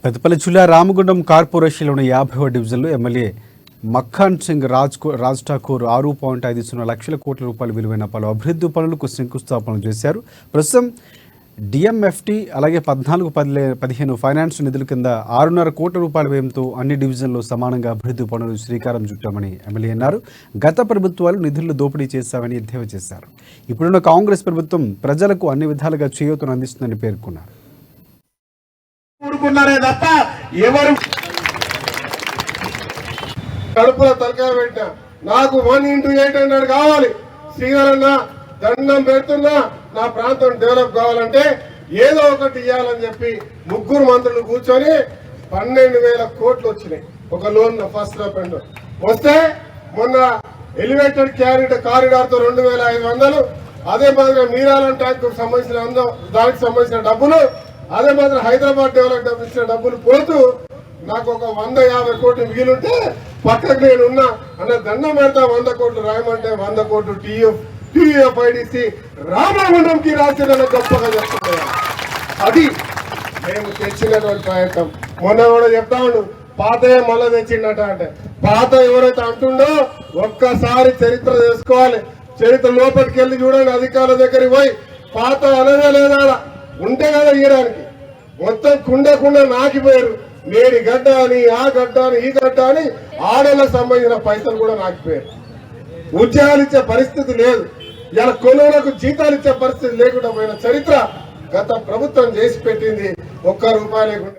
పెద్దపల్లి జిల్లా రామగుండం కార్పొరేషన్లోని 50వ డివిజన్లో ఎమ్మెల్యే మక్ఖన్ సింగ్ రాజ్ ఠాకూర్ 6.50 లక్షల కోట్ల రూపాయల విలువైన పలు అభివృద్ధి పనులకు శంకుస్థాపన చేశారు. ప్రస్తుతం డిఎంఎఫ్టీ అలాగే 14-15 ఫైనాన్స్ నిధుల కింద 6.5 కోట్ల రూపాయల వ్యయంతో అన్ని డివిజన్లు సమానంగా అభివృద్ధి పనులు శ్రీకారం చుట్టామని ఎమ్మెల్యే అన్నారు. గత ప్రభుత్వాలు నిధులు దోపిడీ చేశామని ఎద్దేవా చేశారు. ఇప్పుడున్న కాంగ్రెస్ ప్రభుత్వం ప్రజలకు అన్ని విధాలుగా చేయూతను అందిస్తుందని పేర్కొన్నారు. తప్ప ఎవరు కడుపులో తలకాయ పెట్టా నాకు 1x800 కావాలి. శ్రీధరన్న దండం పెడుతున్నా, నా ప్రాంతం డెవలప్ కావాలంటే ఏదో ఒకటి ఇవ్వాలని చెప్పి ముగ్గురు మంత్రులు కూర్చొని 12,000 కోట్లు వచ్చినాయి ఒక లోన్ ఫస్ట్ రౌండ్ వస్తే, మొన్న ఎలివేటెడ్ కారిడార్ తో 2,500, అదే మాదిరిగా మీరాలం ట్యాంక్ సంబంధించిన దానికి సంబంధించిన డబ్బులు, అదే మాత్రం హైదరాబాద్ డెవలప్ ఇచ్చిన డబ్బులు పోతూ నాకు ఒక 150 కోట్లు మిగిలింటే పక్కకు నేను ఉన్నా అన్న దండం పెడతా 100 కోట్లు రాయమంటే 100 కోట్లు టీఎఫ్ఐడిసి రామగుండంకి రాసిన గొప్పగా చెప్తున్నాను. అది మేము తెచ్చినటువంటి ప్రయత్నం. మొన్న కూడా చెప్తా ఉండు, పాతయే మళ్ళా తెచ్చిండట అంటే, పాత ఎవరైతే అంటుండో ఒక్కసారి చరిత్ర తెలుసుకోవాలి. చరిత్ర లోపలికి వెళ్ళి చూడండి, అధికారుల దగ్గరికి పోయి పాత అనదే లేదా ఉంటే కదా ఇయడానికి మొత్తం కుండ నాకిపోయారు. నేడి గడ్డ అని, ఆ గడ్డ అని, ఈ గడ్డ అని ఆడలకు సంబంధించిన పైసలు కూడా నాకిపోయారు. ఉద్యోగాలు ఇచ్చే పరిస్థితి లేదు. ఇలా కొనుగోలకు జీతాలు ఇచ్చే పరిస్థితి లేకుండా పోయిన చరిత్ర గత ప్రభుత్వం చేసి పెట్టింది. ఒక్క రూపాయి లేకుండా